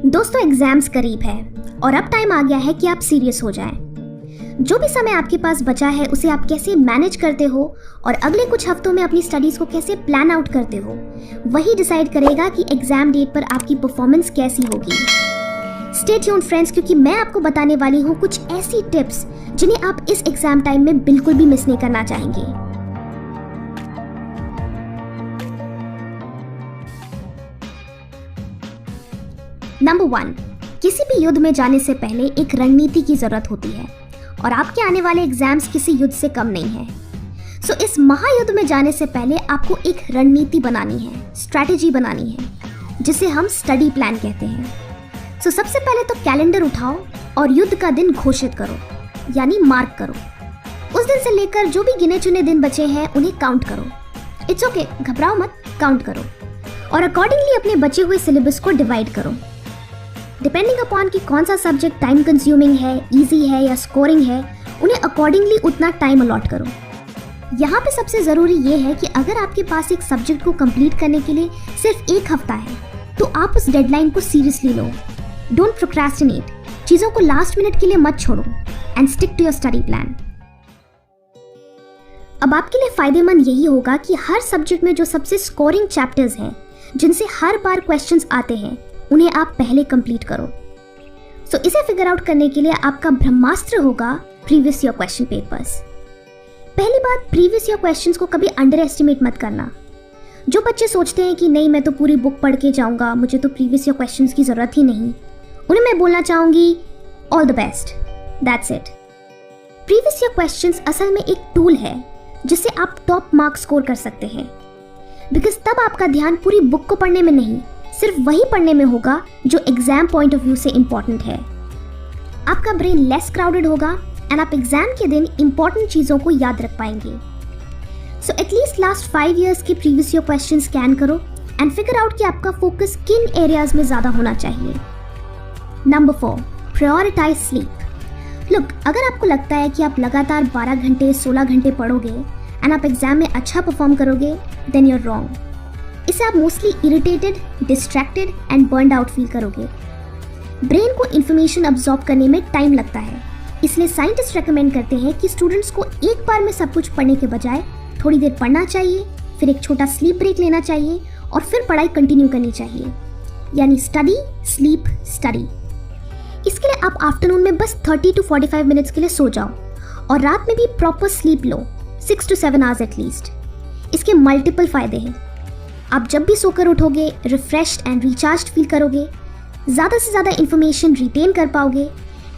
दोस्तों, एग्जाम्स करीब है और अब टाइम आ गया है कि आप सीरियस हो जाएं। जो भी समय आपके पास बचा है उसे आप कैसे मैनेज करते हो और अगले कुछ हफ्तों में अपनी स्टडीज को कैसे प्लान आउट करते हो, वही डिसाइड करेगा कि एग्जाम डेट पर आपकी परफॉर्मेंस कैसी होगी। स्टे ट्यून्ड फ्रेंड्स, क्योंकि मैं आपको बताने वाली हूँ कुछ ऐसी टिप्स जिन्हें आप इस एग्जाम टाइम में बिल्कुल भी मिस नहीं करना चाहेंगे। नंबर 1, किसी भी युद्ध में जाने से पहले एक रणनीति की जरूरत होती है और आपके आने वाले एग्जाम्स किसी युद्ध से कम नहीं है। सो इस महायुद्ध में जाने से पहले आपको एक रणनीति बनानी है, स्ट्रैटेजी बनानी है, जिसे हम स्टडी प्लान कहते हैं। सो सबसे पहले तो कैलेंडर उठाओ और युद्ध का दिन घोषित करो, यानी मार्क करो। उस दिन से लेकर जो भी गिने चुने दिन बचे हैं उन्हें काउंट करो। इट्स ओके, घबराओ मत, काउंट करो और अकॉर्डिंगली अपने बचे हुए सिलेबस को डिवाइड करो। डिपेंडिंग अपॉन कि कौन सा सब्जेक्ट टाइम कंज्यूमिंग है, इजी है या स्कोरिंग है, उन्हें अकॉर्डिंगली उतना टाइम अलॉट करो। यहाँ पे सबसे ज़रूरी ये है कि अगर आपके पास एक सब्जेक्ट को कंप्लीट करने के लिए सिर्फ 1 हफ्ता है तो आप उस डेडलाइन को सीरियसली लो। डोंट प्रोक्रेस्टिनेट, चीज़ों को लास्ट मिनट के लिए मत छोड़ो and stick to your study plan. अब आपके लिए फ़ायदेमंद यही होगा कि हर सब्जेक्ट में जो सबसे स्कोरिंग चैप्टर्स हैं, जिनसे हर बार क्वेश्चंस आते हैं, उन्हें आप पहले कंप्लीट करो। सो इसे फिगर आउट करने के लिए आपका ब्रह्मास्त्र होगा प्रीवियस ईयर क्वेश्चन पेपर्स। पहली बात, प्रीवियस ईयर क्वेश्चंस को कभी अंडर एस्टिमेट मत करना। जो बच्चे सोचते हैं कि नहीं मैं तो पूरी बुक पढ़ के जाऊंगा, मुझे तो प्रीवियस ईयर क्वेश्चंस की ज़रूरत ही नहीं, उन्हें मैं बोलना चाहूँगी all the best, that's it. Previous year questions असल में एक टूल है जिससे आप टॉप मार्क्स स्कोर कर सकते हैं, बिकॉज तब आपका ध्यान पूरी बुक को पढ़ने में नहीं, सिर्फ वही पढ़ने में होगा जो एग्जाम पॉइंट ऑफ व्यू से इंपॉर्टेंट है। आपका ब्रेन लेस क्राउडेड होगा एंड आप एग्जाम के दिन इंपॉर्टेंट चीज़ों को याद रख पाएंगे। सो एटलीस्ट लास्ट 5 इयर्स के प्रीवियस ईयर क्वेश्चन स्कैन करो एंड फिगर आउट कि आपका फोकस किन एरियाज में ज़्यादा होना चाहिए। Number 4, prioritise sleep. लुक, अगर आपको लगता है कि आप लगातार 12 घंटे 16 घंटे पढ़ोगे एंड आप एग्जाम में अच्छा परफॉर्म करोगे, देन यू आर रॉन्ग। इससे आप mostly irritated, distracted and burned out feel करोगे। ब्रेन को इन्फॉर्मेशन अब्सॉर्ब करने में टाइम लगता है, इसलिए साइंटिस्ट रेकमेंड करते हैं कि स्टूडेंट्स को एक बार में सब कुछ पढ़ने के बजाय थोड़ी देर पढ़ना चाहिए, फिर एक छोटा स्लीप ब्रेक लेना चाहिए और फिर पढ़ाई कंटिन्यू करनी चाहिए, यानी स्टडी स्लीप स्टडी। इसके लिए आप आफ्टरनून में बस 30 to 45 मिनट्स के लिए सो जाओ और रात में भी proper sleep low, 6 to 7 hours at least. इसके मल्टीपल फायदे हैं। आप जब भी सोकर उठोगे रिफ्रेश्ड एंड रिचार्ज्ड फील करोगे, ज़्यादा से ज़्यादा इन्फॉर्मेशन रिटेन कर पाओगे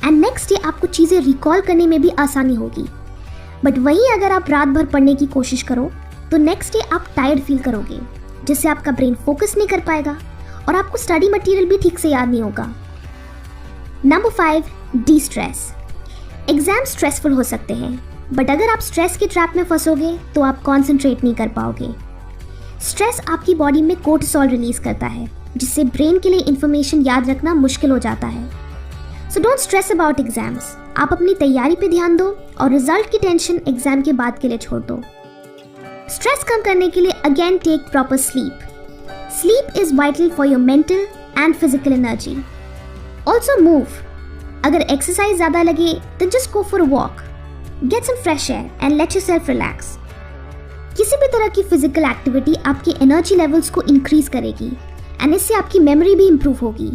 एंड नेक्स्ट डे आपको चीज़ें रिकॉल करने में भी आसानी होगी। बट वहीं अगर आप रात भर पढ़ने की कोशिश करो तो नेक्स्ट डे आप टायर्ड फील करोगे, जिससे आपका ब्रेन फोकस नहीं कर पाएगा और आपको स्टडी मटेरियल भी ठीक से याद नहीं होगा। Number 5, D stress. Exam stressful हो सकते हैं, बट अगर आप स्ट्रेस के ट्रैप में फंसोगे तो आप कॉन्सेंट्रेट नहीं कर पाओगे। स्ट्रेस आपकी बॉडी में कोर्टिसोल रिलीज करता है, जिससे ब्रेन के लिए इंफॉर्मेशन याद रखना मुश्किल हो जाता है। So don't stress about exams. आप अपनी तैयारी पे ध्यान दो और रिजल्ट की टेंशन एग्जाम के बाद के लिए छोड़ दो। स्ट्रेस कम करने के लिए again take proper sleep. Sleep is vital for your mental and physical energy. Also move. अगर एक्सरसाइज ज़्यादा लगे तो just go for a walk, get some fresh air and let yourself relax. किसी भी तरह की फिजिकल एक्टिविटी आपकी energy levels को इंक्रीज करेगी एंड इससे आपकी मेमोरी भी इंप्रूव होगी।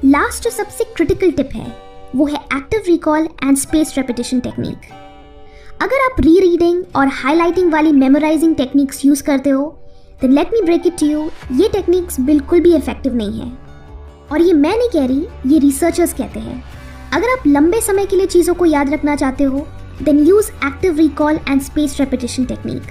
लास्ट जो सबसे क्रिटिकल टिप है वो है active recall and space repetition technique. अगर आप री रीडिंग और हाईलाइटिंग वाली मेमोराइजिंग टेक्निक्स यूज करते हो then let me break it to you, ये टेक्निक्स बिल्कुल भी इफेक्टिव नहीं है। और ये मैं नहीं कह रही, ये रिसर्चर्स कहते हैं। अगर आप लंबे समय के लिए चीज़ों को याद रखना चाहते हो then use active recall and space repetition technique.